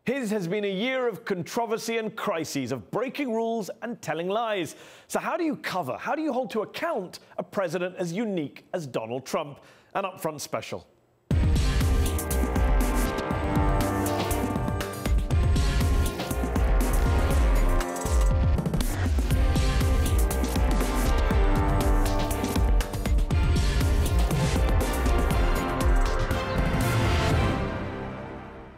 His has been a year of controversy and crises, of breaking rules and telling lies. So how do you cover, how do you hold to account a president as unique as Donald Trump? An upfront special.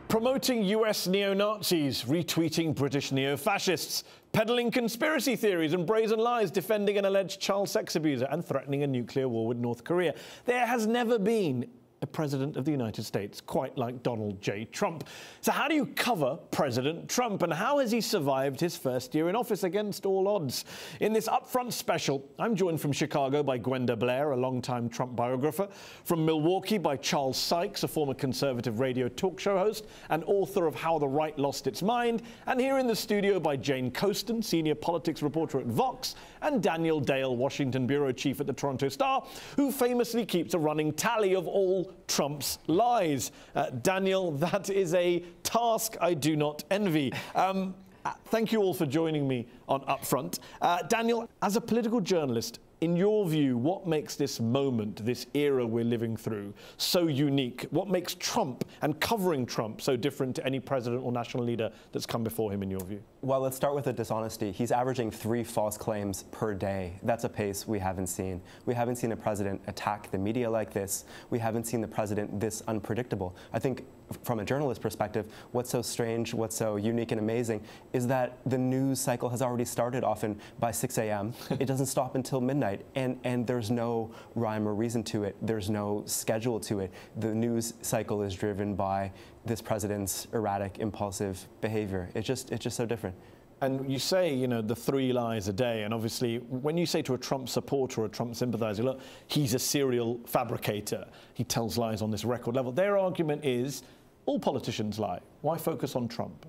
Promoting US neo-Nazis, retweeting British neo-fascists, peddling conspiracy theories and brazen lies, defending an alleged Charles Sykes abuser and threatening a nuclear war with North Korea. There has never been a president of the United States quite like Donald J. Trump. So how do you cover President Trump, and how has he survived his first year in office against all odds? In this upfront special, I'm joined from Chicago by Gwenda Blair, a longtime Trump biographer, from Milwaukee by Charles Sykes, a former conservative radio talk show host and author of How the Right Lost Its Mind, and here in the studio by Jane Coaston, senior politics reporter at Vox, and Daniel Dale, Washington bureau chief at the Toronto Star, who famously keeps a running tally of all Trump's lies. Daniel, that is a task I do not envy. Thank you all for joining me on Upfront. Daniel, as a political journalist, in your view, what makes this moment, this era we're living through, so unique? What makes Trump and covering Trump so different to any president or national leader that's come before him, in your view? Well, let's start with the dishonesty. He's averaging 3 false claims per day. That's a pace we haven't seen. We haven't seen a president attack the media like this. We haven't seen the president this unpredictable. I think from a journalist perspective, what's so strange, what's so unique and amazing is that the news cycle has already started often by 6 a.m. It doesn't stop until midnight, and there's no rhyme or reason to it. There's no schedule to it. The news cycle is driven by this president's erratic, impulsive behavior. It's just so different. And you say, you know, the 3 lies a day, and obviously when you say to a Trump supporter or a Trump sympathizer, look, he's a serial fabricator, he tells lies on this record level, their argument is all politicians lie. Why focus on Trump?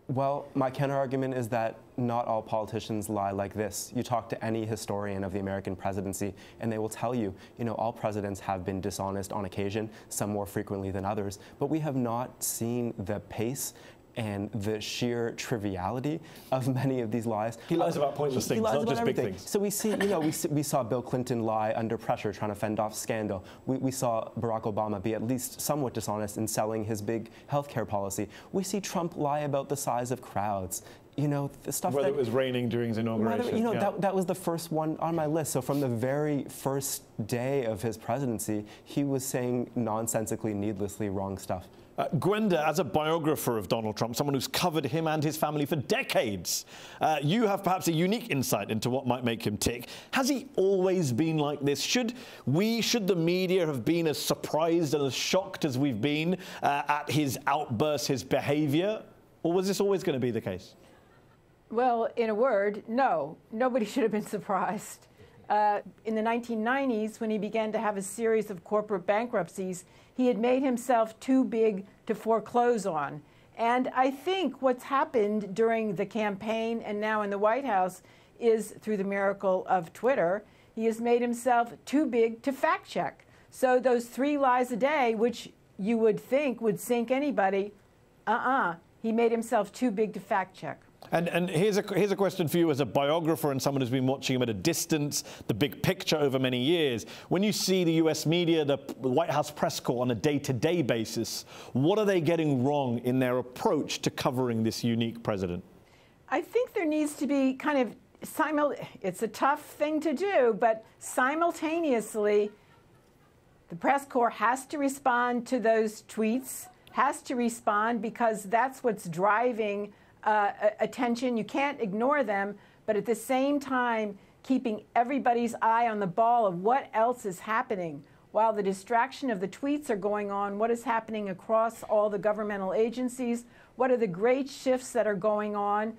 Well, my counter-argument is that not all politicians lie like this. You talk to any historian of the American presidency, and they will tell you, you know, all presidents have been dishonest on occasion, some more frequently than others, but we have not seen the pace and the sheer triviality of many of these lies. He lies about pointless things, not just big things. So we see, you know, we saw Bill Clinton lie under pressure, trying to fend off scandal. We saw Barack Obama be at least somewhat dishonest in selling his big healthcare policy. We see Trump lie about the size of crowds. You know, the stuff whether it was raining during his inauguration. You know, that was the first one on my list. So from the very first day of his presidency, he was saying nonsensically, needlessly wrong stuff. Gwenda, as a biographer of Donald Trump, someone who's covered him and his family for decades, you have perhaps a unique insight into what might make him tick. Has he always been like this? Should the media have been as surprised and as shocked as we've been at his outbursts, his behavior? Or was this always going to be the case? Well, in a word, no. Nobody should have been surprised. In the 1990s, when he began to have a series of corporate bankruptcies, he had made himself too big to foreclose on. And I think what's happened during the campaign and now in the White House is, through the miracle of Twitter, he has made himself too big to fact check. So those 3 lies a day, which you would think would sink anybody, he made himself too big to fact check. And here's a question for you as a biographer and someone who's been watching him at a distance, the big picture over many years. When you see the US media, the White House press corps on a day-to-day basis, what are they getting wrong in their approach to covering this unique president? I think there needs to be kind of it's a tough thing to do, but simultaneously, the press corps has to respond to those tweets, has to respond because that's what's driving attention. You can't ignore them, but at the same time, keeping everybody's eye on the ball of what else is happening. While the distraction of the tweets are going on, what is happening across all the governmental agencies? What are the great shifts that are going on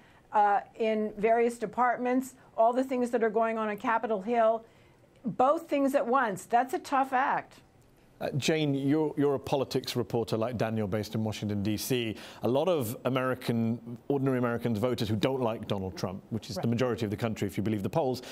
in various departments? All the things that are going on Capitol Hill. Both things at once. That's a tough act. Jane, you're a politics reporter like Daniel based in Washington, D.C. A lot of ordinary Americans, voters who don't like Donald Trump, which is the majority of the country if you believe the polls,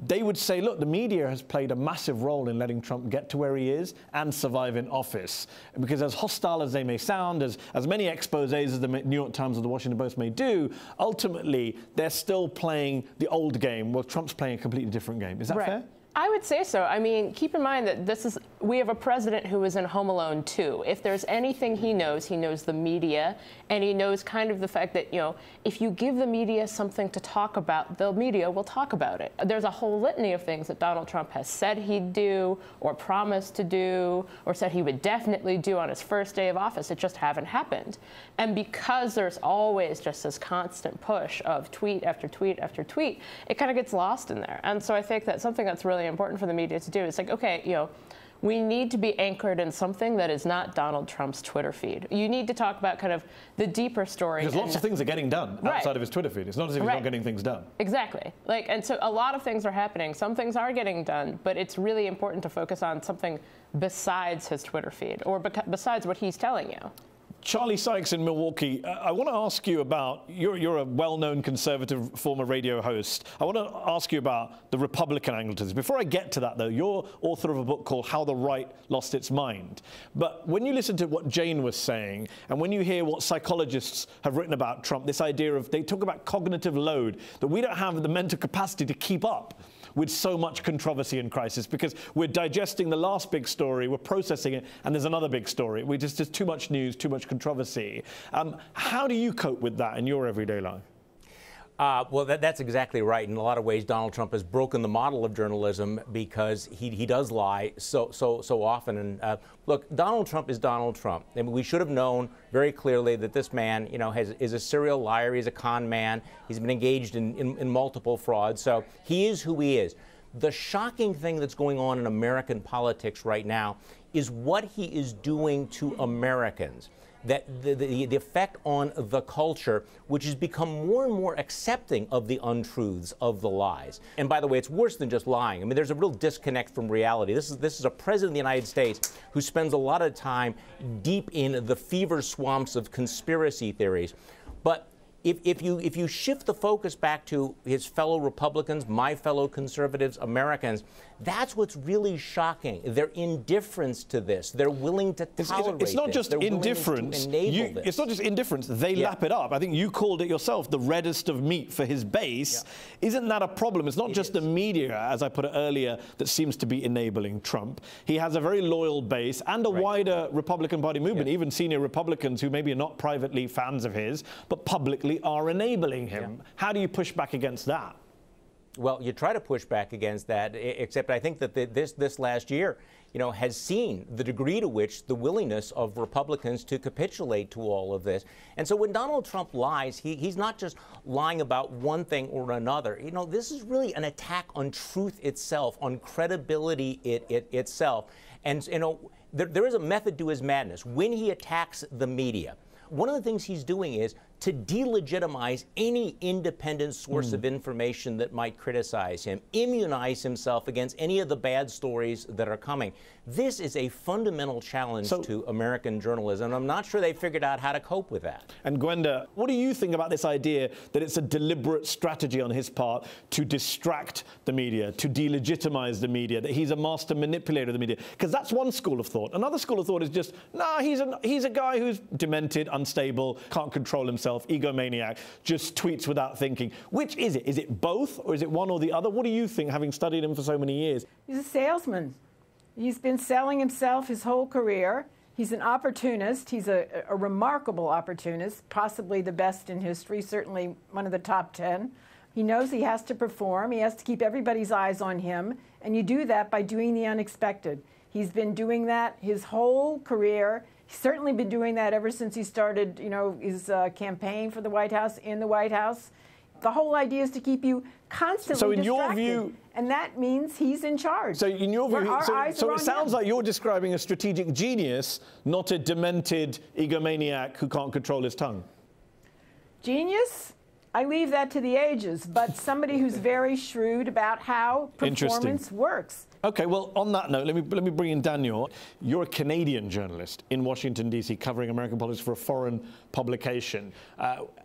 they would say, look, the media has played a massive role in letting Trump get to where he is and survive in office. Because as hostile as they may sound, as many exposés as the New York Times or the Washington Post may do, ultimately they're still playing the old game while Trump's playing a completely different game. Is that fair? I would say so. I mean, keep in mind that we have a president who is in Home Alone 2. If there's anything he knows the media, and he knows kind of the fact that, you know, if you give the media something to talk about, the media will talk about it. There's a whole litany of things that Donald Trump has said he'd do, or promised to do, or said he would definitely do on his first day of office. It just haven't happened. And because there's always just this constant push of tweet after tweet after tweet, it kind of gets lost in there. And so I think that's something that's really important for the media to do. It's like, okay, you know, we need to be anchored in something that is not Donald Trump's Twitter feed. You need to talk about kind of the deeper story. Because lots of things are getting done outside of his Twitter feed. It's not as if he's not getting things done. Exactly. Like, and so a lot of things are happening. Some things are getting done, but it's really important to focus on something besides his Twitter feed or besides what he's telling you. Charlie Sykes in Milwaukee, I want to ask you about, you're a well-known conservative former radio host. I want to ask you about the Republican angle to this. Before I get to that, though, you're author of a book called How the Right Lost Its Mind. But when you listen to what Jane was saying, and when you hear what psychologists have written about Trump, this idea of, they talk about cognitive load, that we don't have the mental capacity to keep up with so much controversy and crisis because we're digesting the last big story, we're processing it, and there's another big story. There's too much news, too much controversy. How do you cope with that in your everyday life? Well, that's exactly right. In a lot of ways, Donald Trump has broken the model of journalism because he does lie so often. And look, Donald Trump is Donald Trump. I mean, we should have known very clearly that this man, you know, is a serial liar. He's a con man. He's been engaged in multiple frauds. So he is who he is. The shocking thing that's going on in American politics right now is what he is doing to Americans. That the effect on the culture, which has become more and more accepting of the untruths, of the lies. And by the way, it's worse than just lying. I mean, there's a real disconnect from reality. This is a president of the United States who spends a lot of time deep in the fever swamps of conspiracy theories. But if you shift the focus back to his fellow Republicans, my fellow conservatives, Americans, that's what's really shocking. Their indifference to this. They're willing to tolerate It's not just this. indifference. It's not just indifference. They lap it up. I think you called it yourself the reddest of meat for his base. Yeah. Isn't that a problem? It's not just the media, as I put it earlier, that seems to be enabling Trump. He has a very loyal base and a wider Republican Party movement, even senior Republicans who maybe are not privately fans of his, but publicly are enabling him. Yeah. How do you push back against that? Well, you try to push back against that, except I think that this last year, you know, has seen the degree to which the willingness of Republicans to capitulate to all of this. And so when Donald Trump lies, he's not just lying about one thing or another. You know, this is really an attack on truth itself, on credibility itself. And, you know, there is a method to his madness. When he attacks the media, one of the things he's doing is to delegitimize any independent source of information that might criticize him, immunize himself against any of the bad stories that are coming. This is a fundamental challenge to American journalism. I'm not sure they figured out how to cope with that. And Gwenda, what do you think about this idea that it's a deliberate strategy on his part to distract the media, to delegitimize the media, that he's a master manipulator of the media? Because that's one school of thought. Another school of thought is just, nah, he's a guy who's demented, unstable, can't control himself, egomaniac, just tweets without thinking. Which is it? Is it both, or is it one or the other? What do you think, having studied him for so many years? He's a salesman. He's been selling himself his whole career. He's an opportunist. He's a remarkable opportunist, possibly the best in history, certainly one of the top 10. He knows he has to perform. He has to keep everybody's eyes on him. And you do that by doing the unexpected. He's been doing that his whole career. He's certainly been doing that ever since he started, you know, his campaign for the White House, in the White House. The whole idea is to keep you constantly distracted. Your view, and that means he's in charge. So in your view, so it sounds like you're describing a strategic genius, not a demented egomaniac who can't control his tongue. Genius? I leave that to the ages, but somebody who's very shrewd about how performance works. Okay, well, on that note, let me bring in Daniel. You're a Canadian journalist in Washington, D.C., covering American politics for a foreign publication.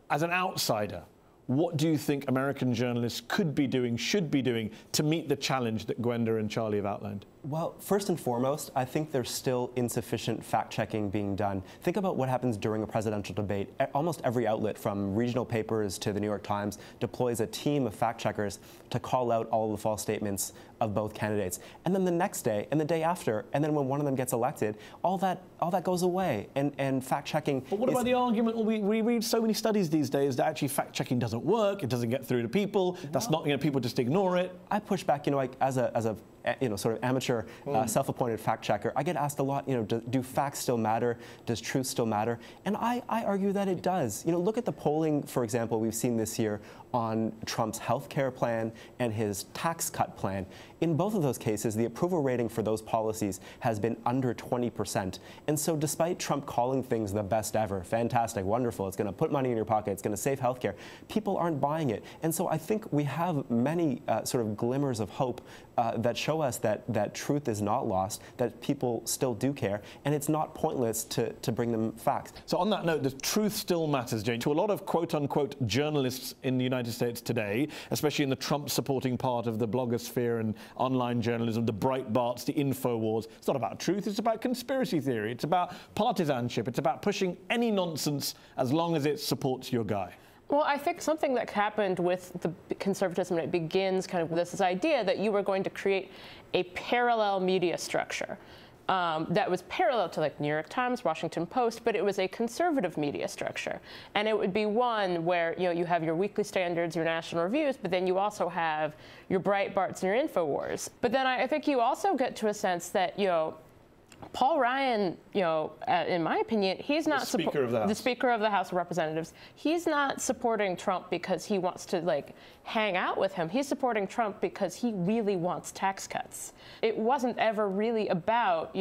As an outsider, what do you think American journalists could be doing, should be doing, to meet the challenge that Gwenda and Charlie have outlined? Well, first and foremost, I think there's still insufficient fact-checking being done. Think about what happens during a presidential debate. Almost every outlet, from regional papers to the New York Times, deploys a team of fact-checkers to call out all of the false statements of both candidates. And then the next day, and the day after, and then when one of them gets elected, all that goes away. And fact-checking. But what about the argument? Well, we read so many studies these days that actually fact-checking doesn't work. It doesn't get through to people. That's not, people just ignore it. I push back, like as a sort of amateur, self-appointed fact checker, I get asked a lot, do facts still matter? Does truth still matter? And I argue that it does. Look at the polling, for example, we've seen this year on Trump's health care plan and his tax cut plan. In both of those cases, the approval rating for those policies has been under 20%. And so despite Trump calling things the best ever, fantastic, wonderful, it's going to put money in your pocket, it's going to save health care, people aren't buying it. And so I think we have many sort of glimmers of hope that show us that truth is not lost, that people still do care, and it's not pointless to bring them facts. So on that note, the truth still matters, Jane. To a lot of quote-unquote journalists in the United States today, especially in the Trump-supporting part of the blogosphere and online journalism, the Breitbarts, the InfoWars, it's not about truth, it's about conspiracy theory, it's about partisanship, it's about pushing any nonsense as long as it supports your guy. Well, I think something that happened with the conservatism, and it begins kind of with this idea that you were going to create a parallel media structure that was parallel to like New York Times, Washington Post, but it was a conservative media structure. And it would be one where you have your weekly standards, your national reviews, but then you also have your Breitbarts and your InfoWars. But then I think you also get to a sense that, Paul Ryan, in my opinion, he's not the Speaker of the House of Representatives. He's not supporting Trump because he wants to hang out with him. He's supporting Trump because he really wants tax cuts. It wasn't ever really about,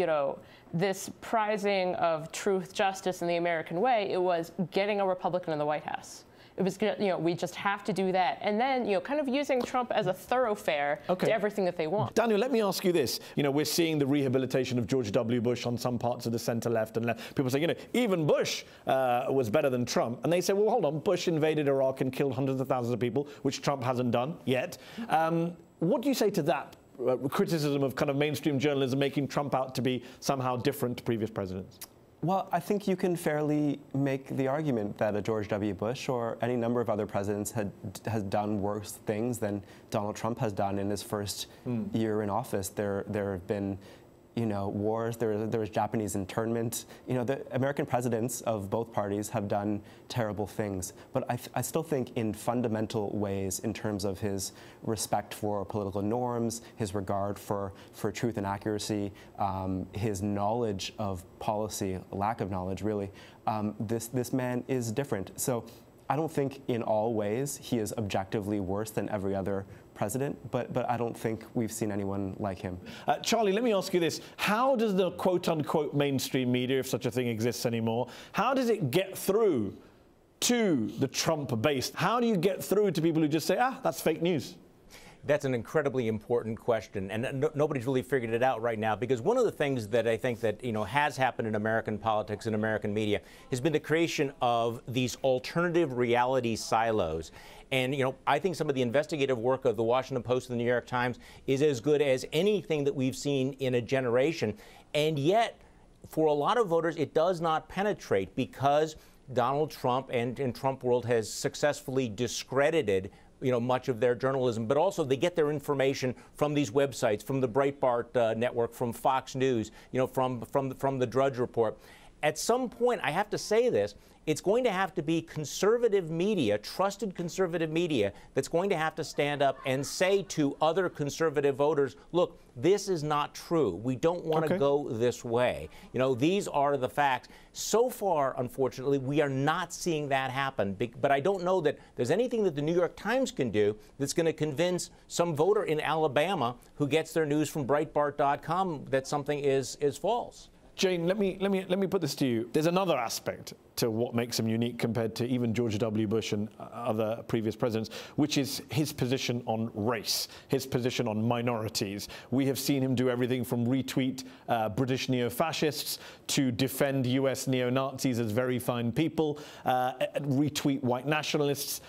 this prizing of truth, justice, and the American way. It was getting a Republican in the White House. It was, we just have to do that. And then, kind of using Trump as a thoroughfare to everything that they want. Daniel, let me ask you this. We're seeing the rehabilitation of George W. Bush on some parts of the center-left and left. People say, even Bush was better than Trump. And they say, well, hold on, Bush invaded Iraq and killed hundreds of thousands of people, which Trump hasn't done yet. What do you say to that criticism of kind of mainstream journalism making Trump out to be somehow different to previous presidents? Well, I think you can fairly make the argument that a George W. Bush or any number of other presidents has done worse things than Donald Trump has done in his first year in office. There have been, wars. There was Japanese internment. The American presidents of both parties have done terrible things. But I still think in fundamental ways, in terms of his respect for political norms, his regard for truth and accuracy, his knowledge of policy, lack of knowledge, really, this man is different. So I don't think in all ways he is objectively worse than every other president, but I don't think we've seen anyone like him. Charlie, let me ask you this. How does the quote-unquote mainstream media, if such a thing exists anymore, how does it get through to the Trump base? How do you get through to people who just say, that's fake news? That's an incredibly important question, and nobody's really figured it out right now, because one of the things that I think that has happened in American politics and American media has been the creation of these alternative reality silos. And I think some of the investigative work of the Washington Post and the New York Times is as good as anything that we've seen in a generation, and yet for a lot of voters it does not penetrate because Donald Trump and Trump world has successfully discredited much of their journalism, but also they get their information from these websites, from the Breitbart network, from Fox News, from the Drudge Report. At some point, I have to say this, it's going to have to be conservative media, trusted conservative media, that's going to have to stand up and say to other conservative voters, look, this is not true. We don't want to go this way. These are the facts. So far, unfortunately, we are not seeing that happen. But I don't know that there's anything that the New York Times can do that's going to convince some voter in Alabama who gets their news from Breitbart.com that something is false. Jane, let me put this to you. There's another aspect to what makes him unique compared to even George W. Bush and other previous presidents, which is his position on race, his position on minorities. We have seen him do everything from retweet British neo-fascists to defend US neo-Nazis as very fine people, retweet white nationalists.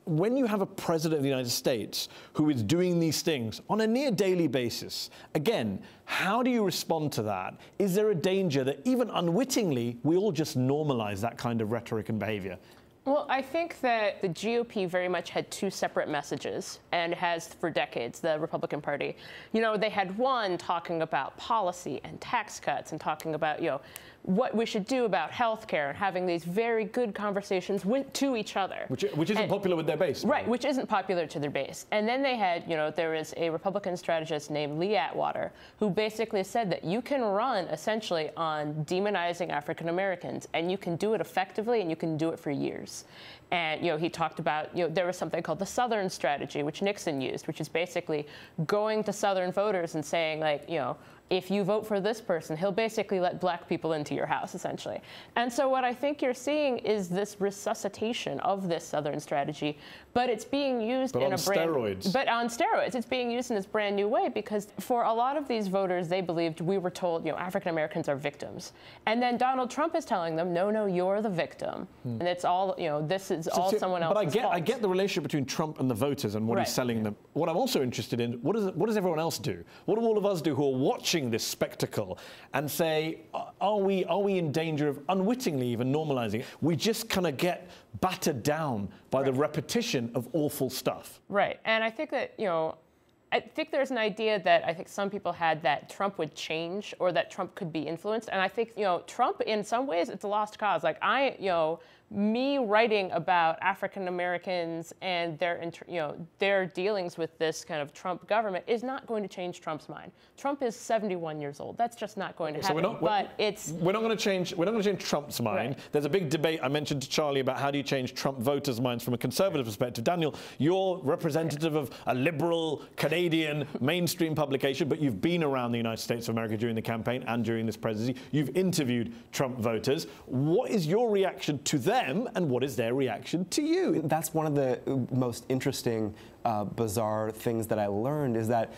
When you have a president of the United States who is doing these things on a near daily basis, again, how do you respond to that? Is there a danger that even unwittingly, we all just normalize that kind of rhetoric and behavior? Well, I think that the GOP very much had two separate messages, and has for decades, the Republican Party. You know, they had one talking about policy and tax cuts and talking about, you know, what we should do about health care and having these very good conversations to each other. Which isn't popular with their base. Right, which isn't popular to their base. And then they had, you know, there was a Republican strategist named Lee Atwater who basically said that you can run essentially on demonizing African Americans, and you can do it effectively and you can do it for years. And, you know, he talked about, you know, there was something called the Southern strategy, which Nixon used, which is basically going to Southern voters and saying, like, you know, if you vote for this person, he'll basically let black people into your house, essentially. And so what I think you're seeing is this resuscitation of this Southern strategy, but it's being used in a brand... steroids. But on steroids. It's being used in this brand new way, because for a lot of these voters, they believed, we were told, you know, African Americans are victims. And then Donald Trump is telling them, no, no, you're the victim. And it's all, you know, this is all someone else's fault. But I get the relationship between Trump and the voters and what he's selling them. What I'm also interested in, what does everyone else do? What do all of us do who are watching this spectacle and say, are we in danger of unwittingly even normalizing it? We just kind of get battered down by the repetition of awful stuff. Right. And I think that, you know, I think there's an idea that I think some people had that Trump would change or that Trump could be influenced. And I think, you know, Trump, in some ways, it's a lost cause. Like, me writing about African Americans and their, you know, their dealings with this kind of Trump government is not going to change Trump's mind. Trump is 71 years old. That's just not going to happen. So we're not going to change Trump's mind. Right. There's a big debate I mentioned to Charlie about how do you change Trump voters' minds from a conservative perspective. Daniel, you're representative of a liberal Canadian mainstream publication, but you've been around the United States of America during the campaign and during this presidency. You've interviewed Trump voters. What is your reaction to them? And what is their reaction to you? That's one of the most interesting, bizarre things that I learned, is that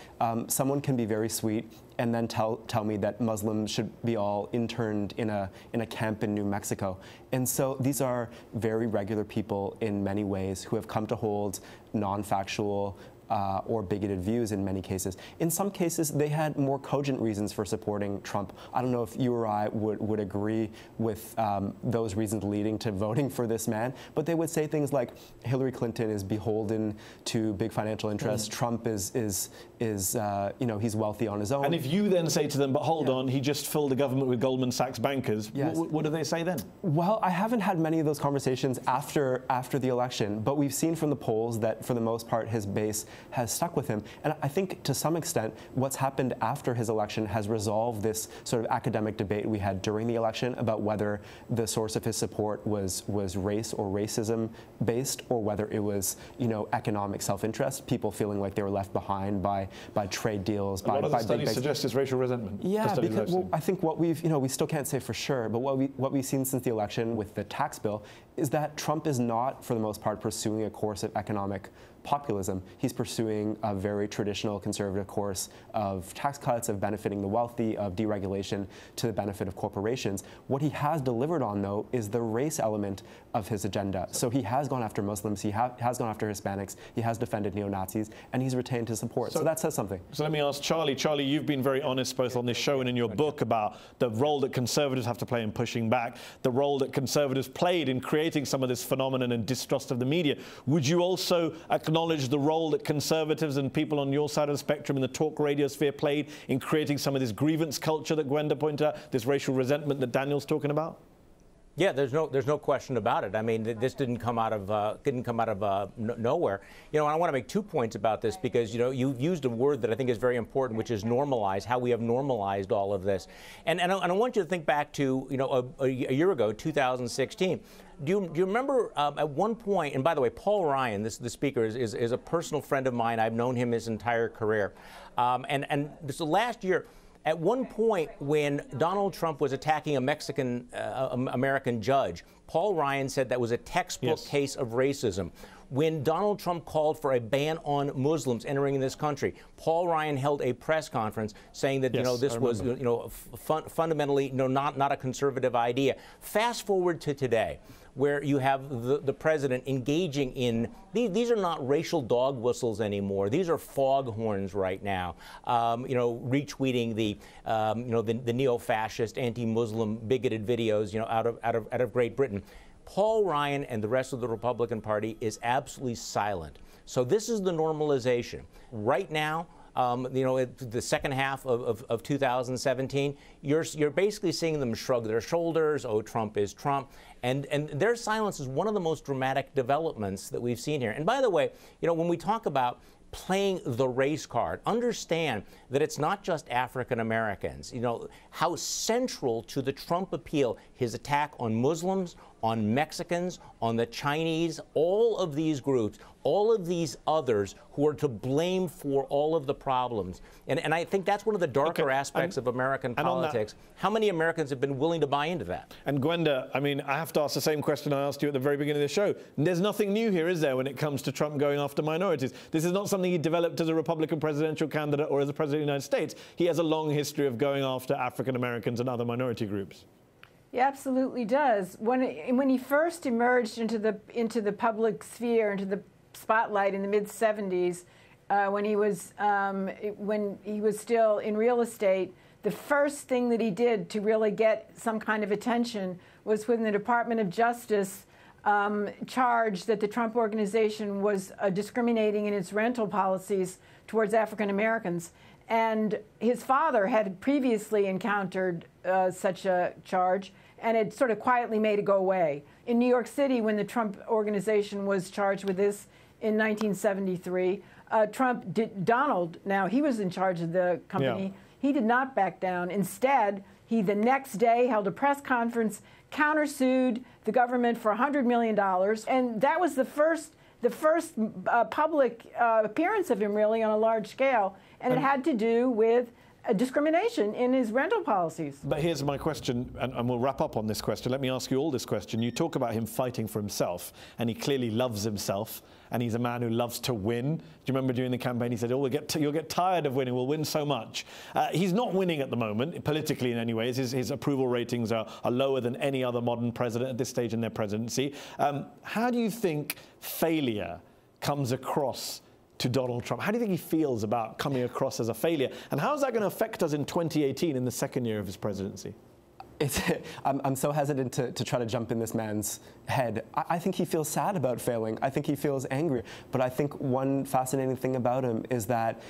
someone can be very sweet and then tell me that Muslims should be all interned in a camp in New Mexico. And so these are very regular people in many ways who have come to hold non-factual or bigoted views in many cases. In some cases, they had more cogent reasons for supporting Trump. I don't know if you or I would agree with those reasons leading to voting for this man, but they would say things like Hillary Clinton is beholden to big financial interests. Trump is you know, he's wealthy on his own. And if you then say to them, but hold on, he just filled the government with Goldman Sachs bankers, what do they say then? Well, I haven't had many of those conversations after the election, but we've seen from the polls that for the most part his base has stuck with him. And I think to some extent what's happened after his election has resolved this sort of academic debate we had during the election about whether the source of his support was race or racism based, or whether it was, you know, economic self-interest, people feeling like they were left behind by trade deals. A lot of the studies suggest it's racial resentment. Yeah, because I think what we've, you know, we still can't say for sure, but what we've seen since the election with the tax bill is that Trump is not, for the most part, pursuing a course of economic populism. He's pursuing a very traditional conservative course of tax cuts, of benefiting the wealthy, of deregulation to the benefit of corporations. What he has delivered on, though, is the race element of his agenda. So he has gone after Muslims, he has gone after Hispanics, he has defended neo-Nazis, and he's retained his support. So that says something. So let me ask Charlie. Charlie, you've been very honest both on this show and in your book about the role that conservatives have to play in pushing back, the role that conservatives played in creating some of this phenomenon and distrust of the media. Would you also acknowledge the role that conservatives and people on your side of the spectrum in the talk radio sphere played in creating some of this grievance culture that Gwenda pointed out, this racial resentment that Daniel's talking about? Yeah, there's no question about it. I mean, this didn't come out of nowhere. You know, I want to make 2 points about this because, you know, you've used a word that I think is very important, which is normalize, how we have normalized all of this. And I want you to think back to, you know, a year ago, 2016. Do you remember at one point, and by the way, Paul Ryan, the speaker, is a personal friend of mine. I've known him his entire career. And so last year, At one point, when Donald Trump was attacking a Mexican American judge, Paul Ryan said that was a textbook case of racism. When Donald Trump called for a ban on Muslims entering this country, Paul Ryan held a press conference saying that this was fundamentally not a conservative idea. Fast forward to today, where you have the president engaging in these are not racial dog whistles anymore. These are foghorns right now. Retweeting the neo-fascist, anti-Muslim, bigoted videos out of Great Britain. Paul Ryan and the rest of the Republican Party is absolutely silent. So this is the normalization. Right now, the second half of 2017, you're basically seeing them shrug their shoulders. Oh, Trump is Trump. And their silence is one of the most dramatic developments that we've seen here. And by the way, when we talk about playing the race card, understand that it's not just African Americans. How central to the Trump appeal, his attack on Muslims, on Mexicans, on the Chinese, all of these groups, all of these others who are to blame for all of the problems. And I think that's one of the darker aspects of American politics. How many Americans have been willing to buy into that? And Gwenda, I have to ask the same question I asked you at the very beginning of the show. There's nothing new here, is there, when it comes to Trump going after minorities? This is not something he developed as a Republican presidential candidate or as a president of the United States. He has a long history of going after African Americans and other minority groups. He absolutely does. When he first emerged into the public sphere, into the spotlight in the mid-'70s, when he was still in real estate, the first thing that he did to really get some kind of attention was when the Department of Justice charged that the Trump Organization was discriminating in its rental policies towards African Americans. And his father had previously encountered such a charge and had sort of quietly made it go away. In New York City, when the Trump Organization was charged with this in 1973, Donald, now he was in charge of the company, he did not back down. Instead, he the next day held a press conference, countersued the government for $100 million, and that was the first public appearance of him really on a large scale, and it had to do with discrimination in his rental policies. But here's my question, and we'll wrap up on this question. Let me ask you all this question. You talk about him fighting for himself, and he clearly loves himself, and he's a man who loves to win. Do you remember during the campaign he said, "Oh, you'll get tired of winning. We'll win so much." He's not winning at the moment, politically in any ways. His approval ratings are lower than any other modern president at this stage in their presidency. How do you think failure comes across to Donald Trump? How do you think he feels about coming across as a failure? And how is that going to affect us in 2018 in the second year of his presidency? I'm so hesitant to try to jump in this man's head. I think he feels sad about failing. I think he feels angry. But I think one fascinating thing about him is that,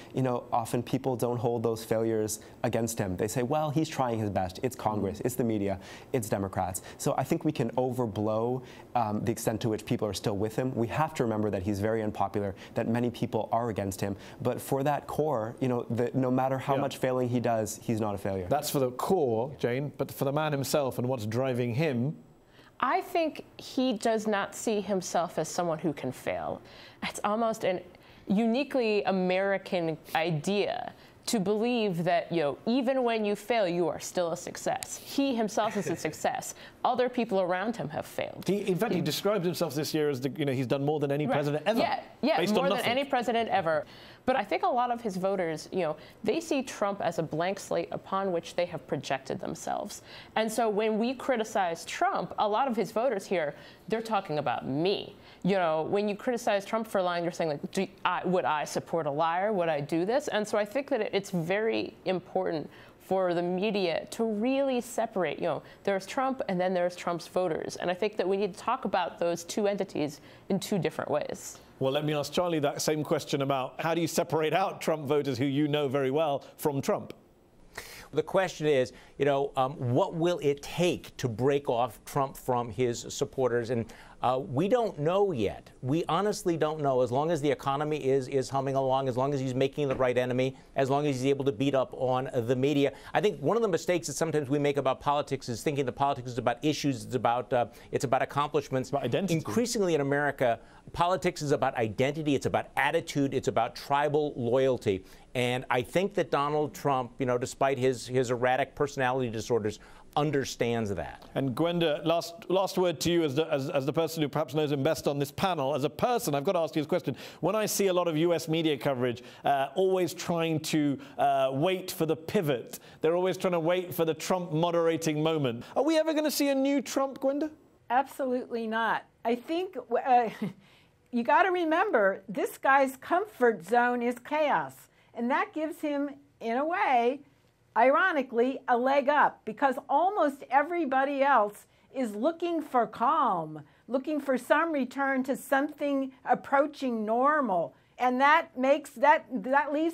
often people don't hold those failures against him. They say, well, he's trying his best. It's Congress, it's the media, it's Democrats. So I think we can overblow the extent to which people are still with him. We have to remember that he's very unpopular, that many people are against him. But for that core, no matter how much failing he does, he's not a failure. That's for the core, Jane, but for the man himself and what's driving him, I think he does not see himself as someone who can fail. It's almost a uniquely American idea to believe that, even when you fail, you are still a success. He himself is a success. Other people around him have failed. In fact, he describes himself this year as he's done more than any president ever. Yeah, more than any president ever. But I think a lot of his voters, they see Trump as a blank slate upon which they have projected themselves. And so when we criticize Trump, a lot of his voters here, they're talking about me. When you criticize Trump for lying, you're saying, would I support a liar? Would I do this? And so I think that it's very important for the media to really separate, there's Trump and then there's Trump's voters. And I think that we need to talk about those two entities in two different ways. Well, let me ask Charlie that same question about how do you separate out Trump voters who you know very well from Trump? The question is, what will it take to break off Trump from his supporters? And We don't know yet. We honestly don't know. As long as the economy is humming along, as long as he's making the right enemy, as long as he's able to beat up on the media. I think one of the mistakes that sometimes we make about politics is thinking that politics is about issues, it's about accomplishments. It's about identity. Increasingly in America, politics is about identity, it's about attitude, it's about tribal loyalty. And I think that Donald Trump, you know, despite his erratic personality disorders, understands that. And Gwenda, last word to you as the person who perhaps knows him best on this panel. As a person, I've got to ask you this question. When I see a lot of US media coverage always trying to wait for the pivot, they're always trying to wait for the Trump moderating moment. Are we ever going to see a new Trump, Gwenda? Absolutely not. I think you got to remember, this guy's comfort zone is chaos. And that gives him, in a way, ironically, a leg up, because almost everybody else is looking for calm, looking for some return to something approaching normal. And that leaves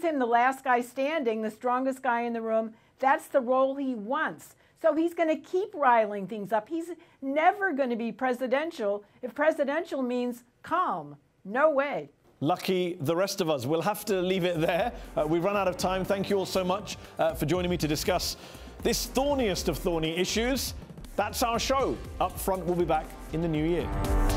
him the last guy standing, the strongest guy in the room. That's the role he wants. So he's going to keep riling things up. He's never going to be presidential if presidential means calm. No way. Lucky the rest of us. We'll have to leave it there. We've run out of time. Thank you all so much for joining me to discuss this thorniest of thorny issues. That's our show. Up Front will be back in the new year.